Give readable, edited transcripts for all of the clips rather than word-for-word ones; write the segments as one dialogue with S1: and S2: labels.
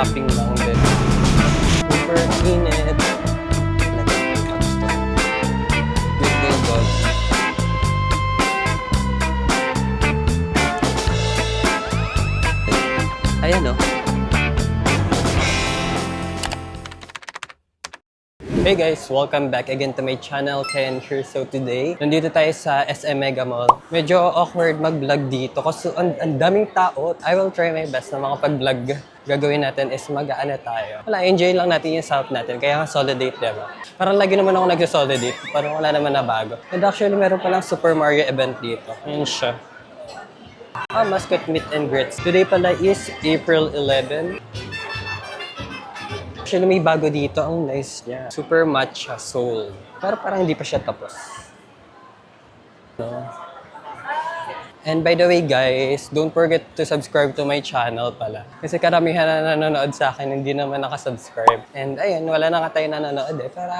S1: shopping lang din. Super init. With bulldog. Ayan o. Hey guys! Welcome back again to my channel, Ken here. So today, nandito tayo sa SM Mega Mall. Medyo awkward mag-vlog dito kasi ang daming tao. I will try my best na makapag-vlog. Gagawin natin is mag-aano tayo. Wala, enjoy lang natin yung self natin. Kaya nga solo date, diba? Parang lagi naman ako nag-solo date. Parang wala naman na bago. And actually, meron palang Super Mario event dito. Ayun siya. Mascot meet and greets. Today pala is April 11. Actually, may bago dito. Ang nice niya. Super Matcha Soul. Pero parang hindi pa siya tapos. No? And by the way guys, don't forget to subscribe to my channel pala. Kasi karamihan na nanonood sa akin, hindi naman nakasubscribe. And ayun, wala na nga tayo nanonood eh. Para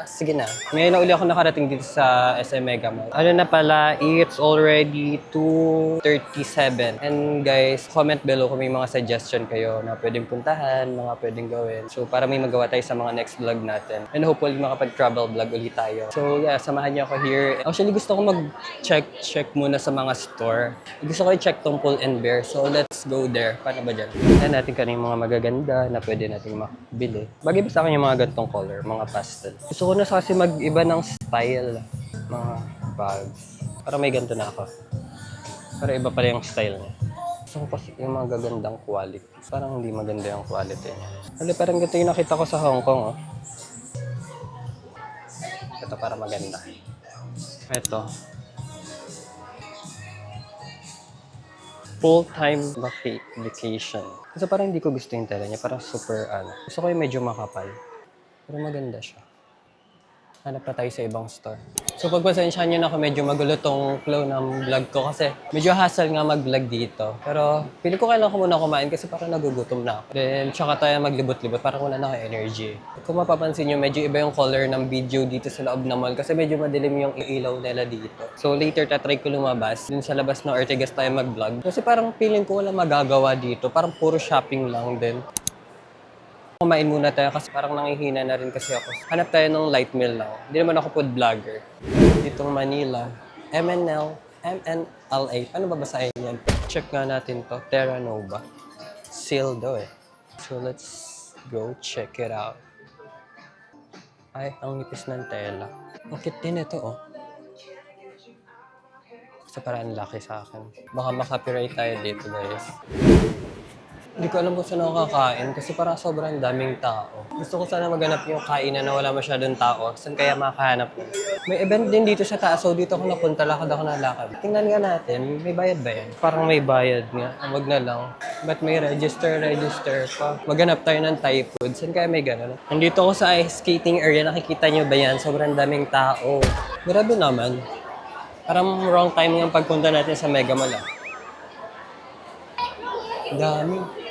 S1: sige na. Ngayon na uli ako nakarating dito sa SM Mega Mall. Ano na pala, it's already 2:37. And guys, comment below kung may mga suggestion kayo na pwedeng puntahan, mga pwedeng gawin. So para may magawa tayo sa mga next vlog natin. And hopefully makapag-travel vlog ulit tayo. So yeah, samahan niyo ako here. Actually gusto ko mag-check muna sa mga store. Gusto ko i-check tong Pull and Bear. So, let's go there. Paano ba dyan? Tignan natin kung ano yung mga magaganda na pwede natin makabili. Bagay ba sa akin yung mga gantong color, mga pastel. Gusto ko na kasi mag-iba ng style. Mga bags. Para may ganito na ako. Para iba pala yung style niya. Gusto ko kasi yung mga gagandang quality. Parang hindi maganda yung quality niya. Hali, parang ganito yung nakita ko sa Hong Kong, oh. Ito para maganda. Ito. Full-time vacation. Kasi parang hindi ko gusto yung tela niya. Parang super, Gusto ko yung medyo makapal. Pero maganda siya. Hanap pa tayo sa ibang store. So pagpasensyahan nyo na ako, medyo magulo tong flow ng vlog ko kasi medyo hassle nga mag-vlog dito. Pero pili ko kailangan ko muna kumain kasi parang nagugutom na ako. Then tsaka tayo maglibot-libot, parang wala na ako energy. Kung mapapansin nyo, medyo iba yung color ng video dito sa loob ng mall kasi medyo madilim yung ilaw nila dito. So later tatry ko lumabas, dun sa labas ng Ortigas tayo mag-vlog. Kasi parang feeling ko wala magagawa dito, parang puro shopping lang din. Kumain muna tayo kasi parang nangihina na rin kasi ako. Hanap tayo ng light meal now. Hindi naman ako food vlogger. Ditong Manila, MNLA. Paano ba basahin yan? Check nga natin to. Terra Nova. Sale daw eh. So let's go check it out. Ay, ang nipis ng tela. Ang cute din ito oh. Kasi parang laki sa akin. Baka makapiright tayo dito guys. Hindi ko alam kung saan ako kakain kasi parang sobrang daming tao. Gusto ko sana maganap yung kainan na wala masyadong tao. Saan kaya makahanap mo? May event din dito sa taas, so dito ako napunta, lakad ako na lakad. Tingnan nga natin, may bayad ba yan? Parang may bayad nga, wag na lang. Ba't may register pa? Maganap tayo ng Thai food, saan kaya may gano'n? Nandito ako sa ice skating area, nakikita nyo ba yan? Sobrang daming tao. Grabe naman. Parang wrong time yung pagpunta natin sa Mega Mall. Dami.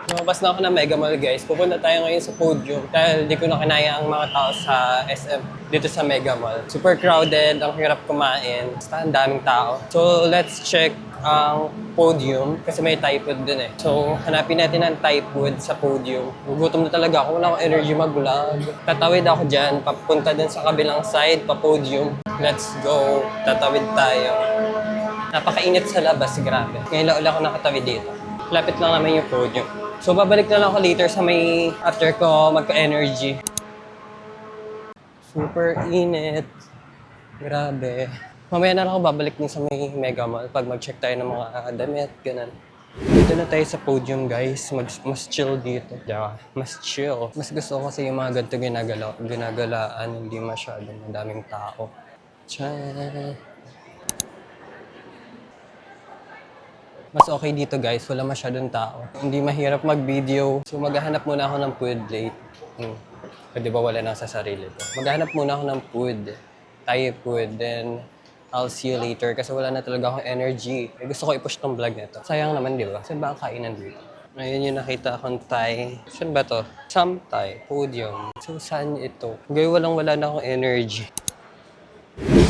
S1: Lumabas na ako ng Mega Mall guys. Pupunta tayo ngayon sa podium dahil di ko na kinaya ang mga tao sa SM dito sa Mega Mall. Super crowded, ang hirap kumain. Basta ang daming tao. So let's check ang podium kasi may Thai food dun eh. So hanapin natin ang Thai food sa podium. Gugutom na talaga ako. Wala akong energy mag-vlog. Tatawid ako dyan. Papunta din sa kabilang side, pa podium. Let's go. Tatawid tayo. Napakainit sa labas. Grabe. Ngayon lang ulit ako nakatawid dito. Lapit lang naman yung podium. So, babalik na lang ako later sa may after ko magka-energy. Super init. Grabe. Mamaya na lang ako babalik din sa may Mega Mall pag mag-check tayo ng mga damit, ganun. Dito na tayo sa podium, guys. Mas chill dito. Yeah, mas chill. Mas gusto ko kasi yung mga ganito ginagalaan, hindi masyadong madaming tao. Tiyaan. Mas okay dito guys, wala masyadong tao. Hindi mahirap mag-video. So maghahanap muna ako ng food late. Pwede ba wala na sa sarili ko? Maghahanap muna ako ng food. Thai food. Then I'll see you later kasi wala na talaga akong energy. Gusto ko i-push tong vlog na to. Sayang naman, di ba? Saan ba ang kainan dito? Ayun yung nakita akong Thai. Saan ba to? Some Thai. Podium. So saan ito? Ngayon wala na akong energy.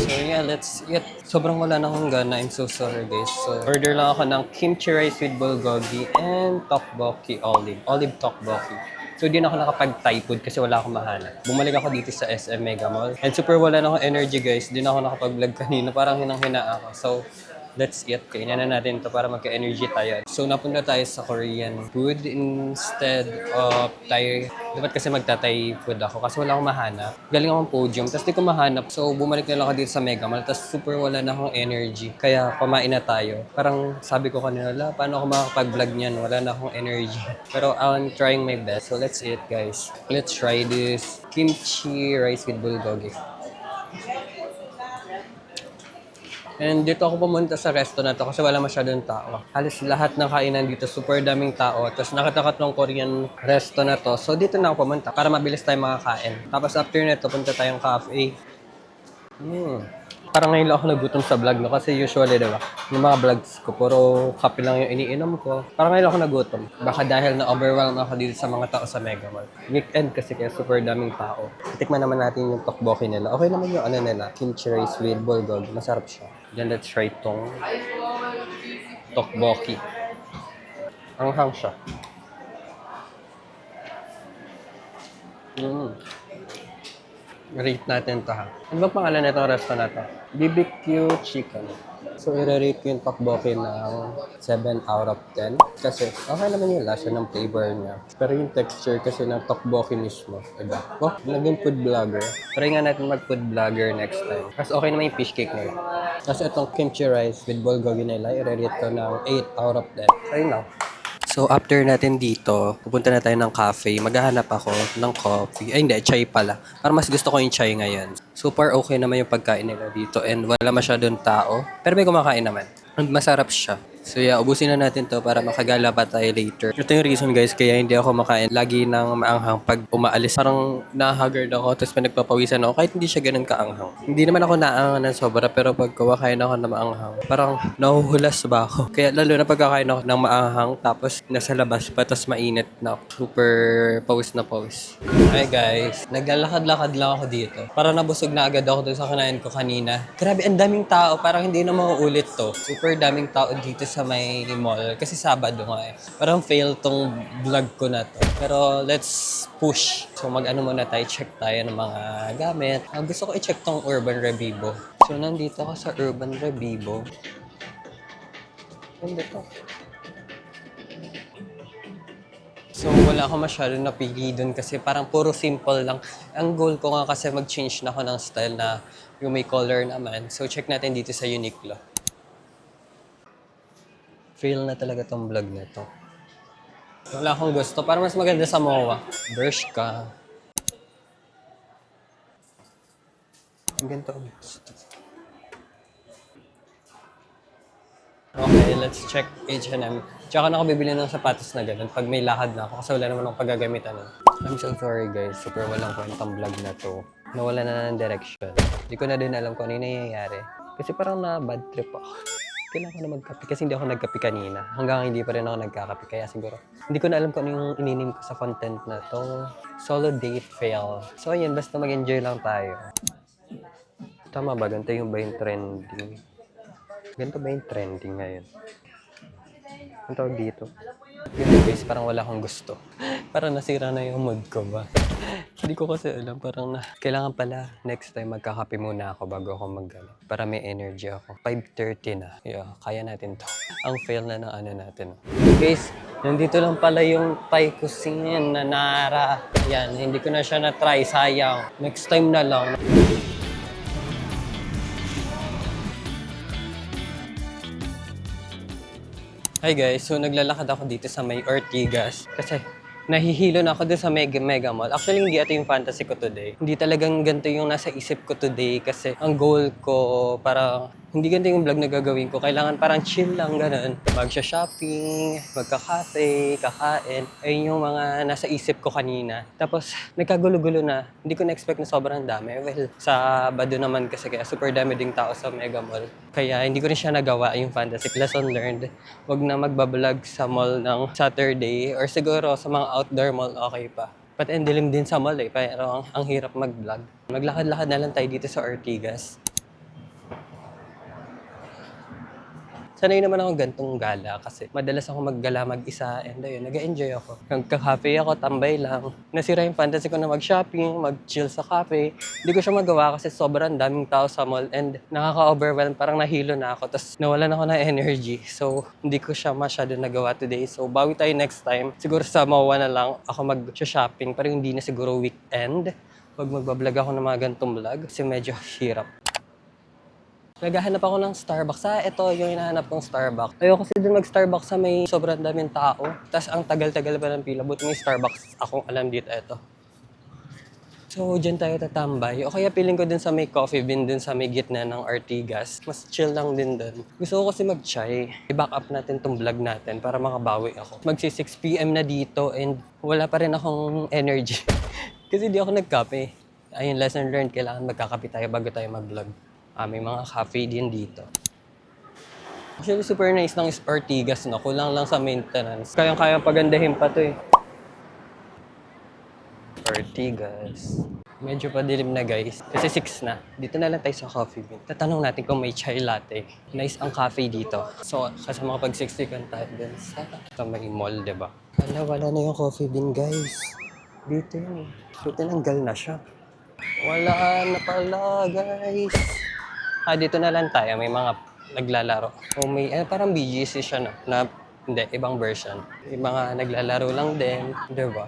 S1: So yeah, let's eat. Sobrang wala na akong gana. I'm so sorry guys. So order lang ako ng kimchi rice with bulgogi and tteokbokki olive. Olive tteokbokki. So di na ako nakapag-Thai food kasi wala akong mahanap. Bumalik ako dito sa SM Mega Mall. And super wala na akong energy guys. Di na ako nakapag-vlog kanina. Parang hinang-hina ako. So let's eat. Kainin na natin ito para magka-energy tayo. So, napunta tayo sa Korean food instead of Thai. Dapat kasi magta-Thai food ako kasi wala akong mahanap. Galing akong podium, tapos di ko mahanap. So, bumalik na lang ako dito sa Mega Mall, tapos super wala na akong energy. Kaya, kumain na tayo. Parang sabi ko kanina, paano ako makakapag-vlog niyan? Wala na akong energy. Pero, I'm trying my best. So, let's eat, guys. Let's try this kimchi rice with bulgogi. And dito ako pumunta sa resto na to kasi wala masyadong tao. Halos lahat ng kainan dito, super daming tao. Tapos nakatakat ng Korean resto na to. So dito na ako pumunta para mabilis tayo makakain. Tapos after nito, punta tayong cafe. Parang ngayon lang ako nagutom sa vlog, no? Kasi usually, diba, yung mga vlogs ko, puro kape lang yung iniinom ko. Parang ngayon lang ako nagutom. Baka dahil na-overwhelm ako dito sa mga tao sa Mega Mall. Weekend kasi kaya super daming tao. Tikman naman natin yung tteokbokki nila. Okay naman yung ano nila, kimchi rice with bulgogi. Masarap siya. Then let's try itong tteokbokki. Anghang siya. Rate natin to ha. Ano ba pangalan na itong resto na to? BBQ Chicken. So, i-rate ko yung tteokbokki ng 7 out of 10. Kasi, okay naman yung lasa ng flavor niya. Pero yung texture kasi ng tteokbokki mismo, iba. Oh, naging food vlogger. Try nga natin mag-food vlogger next time. Kasi okay naman yung fish cake nila. Kasi itong kimchi rice with bulgogi nila, i-rate ko ng 8 out of 10. Try lang. So, after natin dito, pupunta na tayo ng cafe. Maghahanap ako ng coffee. Ay, hindi. Chai pala. Para mas gusto ko yung chai ngayon. Super okay naman yung pagkain nila dito. And wala masyadong tao. Pero may kumakain naman. And masarap siya. So yeah, ubusin na natin to para makagala pa tayo later. Ito yung reason guys, kaya hindi ako makain lagi ng maanghang pag umaalis. Parang nahagard ako, tapos pinagpapawisan ako kahit hindi siya ganun kaanghang. Hindi naman ako naanghang ng sobra, pero pag kumakain ako ng maanghang, parang nahuhulas ba ako. Kaya lalo na pagkakain ako ng maanghang, tapos nasa labas pa, tapos mainit na ako. Super pawis na pawis. Hi guys, naglalakad-lakad lang ako dito. Para nabusog na agad ako dun sa kinain ko kanina. Grabe, ang daming tao. Parang hindi na mauulit to. Super daming tao dito sa may mall. Kasi Sabado nga eh. Parang fail tong vlog ko na to. Pero let's push. So mag-ano muna tayo, check tayo ng mga gamit. Gusto ko i-check tong Urban Revivo. So nandito ako sa Urban Revivo. Nandito. So, wala ako masyadong napili dun kasi parang puro simple lang. Ang goal ko nga kasi mag-change na ako ng style na yung may color naman. So, check natin dito sa Uniqlo. Fail na talaga tong vlog na to. Wala akong gusto. Para mas maganda sa MOA. Bershka. Ang ganito ang gusto. Okay, let's check H&M. Tsaka na ako bibili ng sapatos na ganun pag may lakad na ako kasi wala naman akong paggagamitan. I'm so sorry guys, super walang kwentang vlog na to. Nawala na ng direction. Hindi ko na din alam kung ano yung nangyayari. Kasi parang na-bad trip ako. Kailangan ko na magkape kasi hindi ako nagkape kanina. Hanggang hindi pa rin ako nagkakape. Kaya siguro, hindi ko na alam kung ano yung ininim ko sa content na to. Solo date fail. So yun, basta mag-enjoy lang tayo. Tama ba? Ganito yung ba yung trending? Ganito ba yung trending ngayon? Ang tawag dito? Yun guys, parang wala akong gusto. Parang nasira na yung mood ko ba? Hindi ko kasi alam, parang kailangan pala next time magkakape muna ako bago ako para may energy ako. 5:30 na. Yeah, kaya natin to. Ang fail na ng ano natin. Guys, nandito lang pala yung Thai cuisine na Nara. Yan, hindi ko na siya na-try, sayang. Next time na lang. Hi guys, so naglalakad ako dito sa may Ortigas kasi nahihilo na ako dun sa Mega Mall. Actually, hindi ito yung fantasy ko today. Hindi talagang ganito yung nasa isip ko today kasi ang goal ko para hindi ganito yung vlog na gagawin ko. Kailangan parang chill lang, ganun. Magsha-shopping, magka-cafe, kakain. Ayun yung mga nasa isip ko kanina. Tapos, nagkagulo-gulo na. Hindi ko na-expect na sobrang dami. Well, sa Bado naman kasi kaya super dami ding tao sa Mega Mall. Kaya hindi ko rin siya nagawa yung fantasy. Lesson learned. Huwag na magbablog sa mall ng Saturday or siguro sa mga outdoor mall, okay pa. But and dilim din sa mall eh, pero ang hirap mag-vlog. Maglakad-lakad na lang tayo dito sa Ortigas. Sanay naman ako gantong gala kasi madalas ako maggala mag-isa and ayun, nag-enjoy ako. Nagka-cafe ako, tambay lang. Nasira yung fantasy ko na mag-shopping, mag-chill sa cafe. Hindi ko siya magawa kasi sobrang daming tao sa mall and nakaka-overwhelm. Parang nahilo na ako. Tapos nawalan ako ng energy. So, hindi ko siya masyado nagawa today. So, bawi tayo next time. Siguro sa MOA na lang ako mag-shopping. Pero hindi na siguro weekend. Pag magbablog ako ng mga gantong vlog kasi medyo hirap. Naghahanap ako ng Starbucks. Ito yung hinahanap kong Starbucks. Ayoko kasi dun mag-Starbucks sa may sobrang daming tao. Tapos ang tagal-tagal pa ng pila. Buti may Starbucks akong alam dito. Ito. So, dyan tayo tatambay. O kaya piling ko dun sa may coffee bean, dun sa may gitna ng Artigas. Mas chill lang din dun. Gusto ko kasi mag-chai. I-back up natin tong vlog natin para makabawi ako. Magsi 6 PM na dito and wala pa rin akong energy. Kasi di ako nagkape. Ayun, lesson learned. Kailangan magkakape tayo bago tayo mag-vlog. May mga cafe din dito. Actually, super nice ng Ortigas, no? Kulang lang sa maintenance. Kayang-kayang pagandahin pa to eh. Ortigas. Medyo padilim na guys. Kasi 6 na. Dito na lang tayo sa coffee bean. Tatanong natin kung may chai latte. Nice ang cafe dito. So, kasama kapag 60 kan tayo din sa may mall, diba? Wala na yung coffee bean guys. Dito yun. So, tinanggal na siya. Wala na pala guys. Dito na lang tayo. May mga naglalaro. O may, parang BGC siya na hindi, ibang version. Yung mga naglalaro lang din. Diba?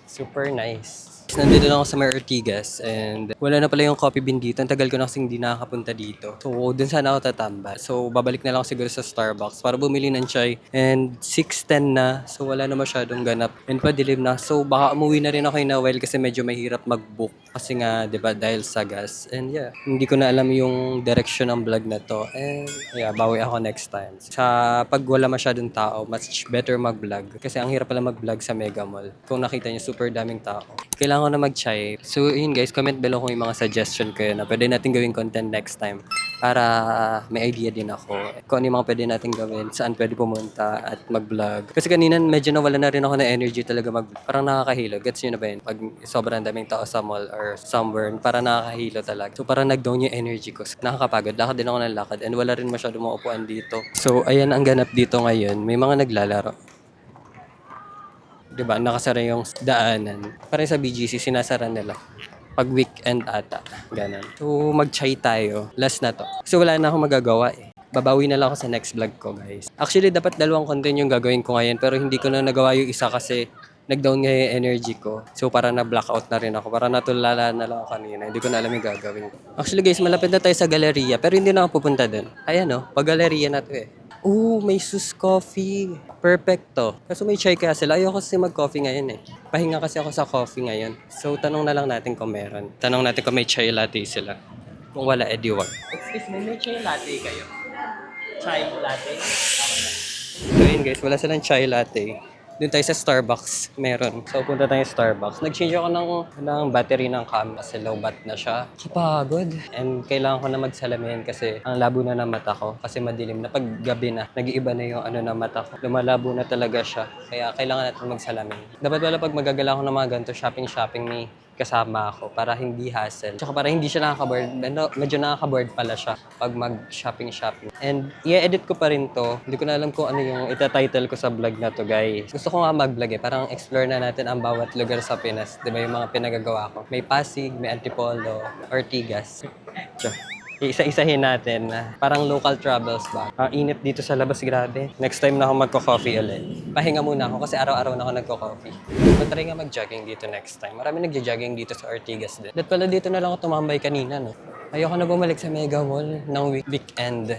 S1: Super nice. Nandito na ako sa may Ortigas and wala na pala yung coffee bean dito. Ang tagal ko na kasi hindi nakakapunta dito. So, dun sana ako tatamba. So, babalik na lang ako siguro sa Starbucks para bumili ng chai. And 6:10 na. So, wala na masyadong ganap. And padilim na. So, baka umuwi na rin ako in a while kasi medyo mahirap mag-book. Kasi nga, di ba, dahil sa gas. And yeah, hindi ko na alam yung direction ng vlog na to. And yeah, bawi ako next time. Sa pag wala masyadong tao, much better mag-vlog. Kasi ang hirap pala mag-vlog sa Mega Mall. Kung nakita niyo, super daming tao. Kailangan ko na mag-chai. So, yun guys, comment below kung yung mga suggestion kayo na pwede natin gawing content next time para may idea din ako kung ano yung mga pwede natin gawin, saan pwede pumunta at mag-vlog. Kasi kanina medyo nawala na rin ako ng energy talaga mag-vlog. Parang nakakahilo. Gets nyo na ba yun? Pag sobrang daming tao sa mall or somewhere, parang nakakahilo talaga. So, parang nag-down yung energy ko. Nakakapagod. Lakad din ako ng lakad and wala rin masyado mga upuan dito. So, ayan ang ganap dito ngayon. May mga naglalaro. Diba, nakasara yung daanan. Parang sa BGC, sinasara nila. Pag weekend ata. Ganun. So, mag-chai tayo. Last na to. Kasi wala na akong magagawa eh. Babawi na lang ako sa next vlog ko, guys. Actually, dapat dalawang content yung gagawin ko ngayon. Pero hindi ko na nagawa yung isa kasi nag-down nga yung energy ko. So, parang na-blackout na rin ako. Parang natulala na lang ako kanina. Hindi ko na alam yung gagawin ko. Actually, guys, malapit na tayo sa galleria. Pero hindi na ako pupunta dun. Ayan, oh. Pag-galleria na to eh. May Sus Coffee. Perfecto. Kaso may chai kaya sila. Ayoko kasi mag-coffee ngayon eh. Pahinga kasi ako sa coffee ngayon. So, tanong na lang natin kung meron. Tanong natin kung may chai latte sila. Kung wala, edi wag. Excuse me, may chai latte kayo? Chai latte? So, yun guys, wala silang chai latte. Doon tayo sa Starbucks, meron. So, punta tayo sa Starbucks. Nag-change ako ng battery ng cam kasi low bat na siya. Kapagod. And kailangan ko na magsalamin kasi ang labo na ng mata ko. Kasi madilim na. Pag gabi na, nag-iiba na yung ng mata ko. Lumalabo na talaga siya. Kaya kailangan natin magsalamin. Dapat wala pag magagala ako ng mga ganito, shopping, may kasama ako para hindi hassle. Tsaka para hindi siya nakaka-board. Medyo nakaka-board pala siya pag mag-shopping. And i-edit ko pa rin to. Hindi ko na alam kung ano yung ita-title ko sa vlog na to, guys. Gusto ko nga mag-vlog eh. Parang explore na natin ang bawat lugar sa Pinas. Di ba yung mga pinagagawa ko? May Pasig, may Antipolo, Ortigas. Isa-isahin natin. Parang local travels ba? Ang init dito sa labas, grabe. Next time na ako magko-coffee ulit. Pahinga muna ako kasi araw-araw na ako nagko-coffee. Matry nga mag-jogging dito next time. Marami nagja-jogging dito sa Ortigas din. Dapat pala dito na lang ako tumambay kanina, no? Ayoko na bumalik sa Mega Mall ng weekend.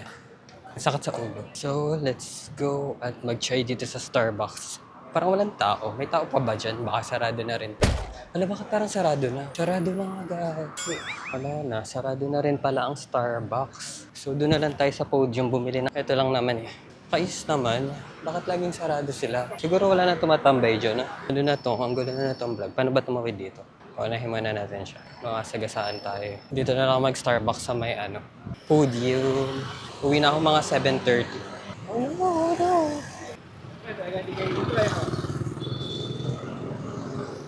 S1: Sakit sa ulo. So, let's go at mag-try dito sa Starbucks. Parang walang tao. May tao pa ba dyan? Baka sarado na rin. Bakit parang sarado na? Sarado na agad. Wala na. Sarado na rin pala ang Starbucks. So, doon na lang tayo sa podium bumili na. Ito lang naman eh. Kais naman. Bakit laging sarado sila? Siguro wala na tumatambay dyan. Ano na to? Ang gulo na itong vlog. Paano ba tumawid dito? Unahin muna natin siya. Mga sagasaan tayo. Dito na lang mag-Starbucks sa may podium. Uwi na ako mga 7:30. Oh no.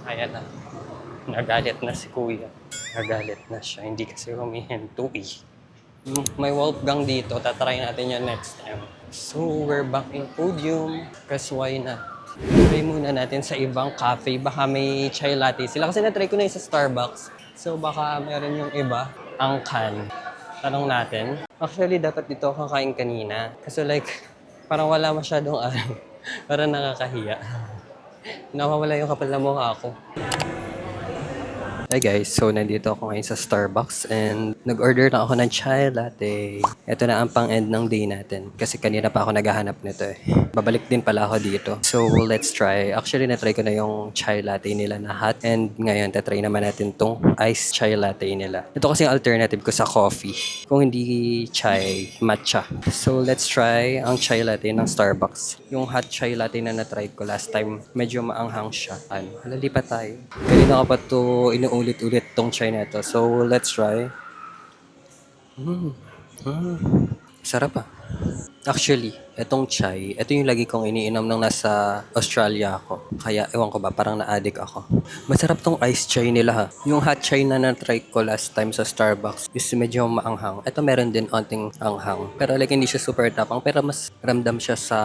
S1: Ayan na. Nagalit na si kuya. Nagalit na siya. Hindi kasi humihinto eh. May Wolfgang dito. Tatry natin yan next time. So, we're back in Podium. Kasi why not? Try muna natin sa ibang cafe. Baka may chai latte sila. Kasi na-try ko na yung sa Starbucks. So, baka meron yung iba. Ang can. Tanong natin. Actually, dapat dito ako kakain kanina. Kasi like, parang wala masyadong araw. Parang nakakahiya. Nawawala yung kapal na mukha ako. Hi guys, so nandito ako ngayon sa Starbucks and nag-order na ako ng chai latte. Ito na ang pang-end ng day natin kasi kanina pa ako naghahanap nito eh. Babalik din pala ako dito. So let's try. Actually na-try ko na yung chai latte nila na hot and ngayon tatry naman natin tong iced chai latte nila. Ito kasi yung alternative ko sa coffee. Kung hindi chai, matcha. So let's try ang chai latte ng Starbucks. Yung hot chai latte na na-try ko last time, medyo maanghang siya. Halali pa tayo. Kanina ko pa to inuulit-ulit tong chai na to. So let's try. Sarap ah. Actually, etong chai, ito yung lagi kong iniinom nung nasa Australia ako. Kaya, ewan ko ba, parang na-addict ako. Masarap tong iced chai nila ha. Yung hot chai na na-try ko last time sa Starbucks is medyo maanghang. Ito meron din onting anghang. Pero like, hindi siya super tapang. Pero mas ramdam siya sa,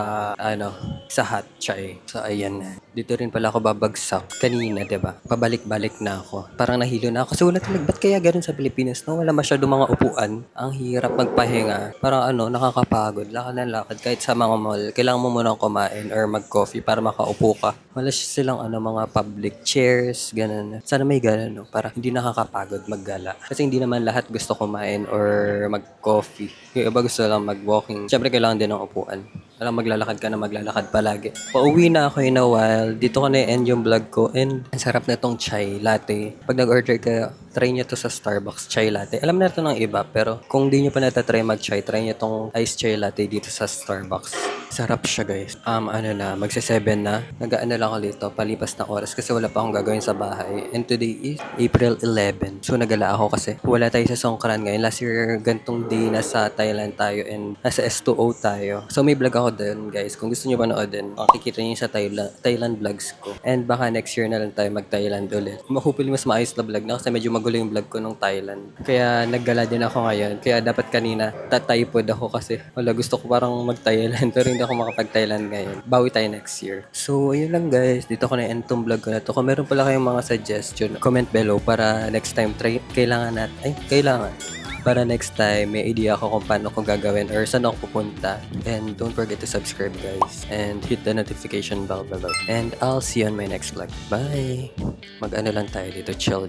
S1: sa hot chai. So, ayan. Dito rin pala ako babagsak. Kanina, diba? Pabalik-balik na ako. Parang nahilo na ako. Kasi wala talaga, ba't kaya ganun sa Pilipinas? No? Wala masyado mga upuan. Ang hirap magpahinga. Parang nakakapagod. Lakad na lakad. Kahit sa mga mall, kailangan mo munang kumain or mag-coffee para makaupo ka. Wala silang mga public chairs, ganun. Sana may ganun, no? Para hindi nakakapagod maggala. Kasi hindi naman lahat gusto kumain or mag-coffee. Yung iba gusto lang mag-walking. Siyempre, kailangan din ng upuan. Alam, maglalakad ka na maglalakad palagi. Pauwi na ako in a while. Dito ko na-end yung vlog ko. And ang sarap na tong chai latte. Pag nag-order ka, try nyo to sa Starbucks chai latte. Alam na ito ng iba, pero kung di nyo pa natatry mag-chai, try nyo tong iced chai latte dito sa Starbucks. Sarap siya guys. Magsa-7 na. Nag-ano lang ako dito, palipas na oras kasi wala pa akong gagawin sa bahay. And today is April 11. So nagala ako kasi wala tayo sa Songkran ngayon. Last year, gantong day nasa Thailand tayo and nasa S2O tayo. So may vlog ako doon guys. Kung gusto nyo panoodin, makikita nyo sa Thailand vlogs ko. And baka next year na lang tayo mag-Thailand ulit. Hopefully mas maayos na vlog na kasi medyo magulo yung vlog ko nung Thailand. Kaya naggala din ako ngayon. Kaya dapat kanina tataypod ako kasi wala, gusto ko parang mag-Thailand pero hindi ako makapag-Thailand ngayon. Bawi tayo next year. So ayun lang guys. Dito ko na-end tong vlog ko na to. Kung meron pala kayong mga suggestion, comment below para next time kailangan para next time may idea ako kung paano ko gagawin or saan ako pupunta. And don't forget to subscribe guys and hit the notification bell below. And I'll see you on my next vlog. Bye! Mag-ano lang tayo dito, chill.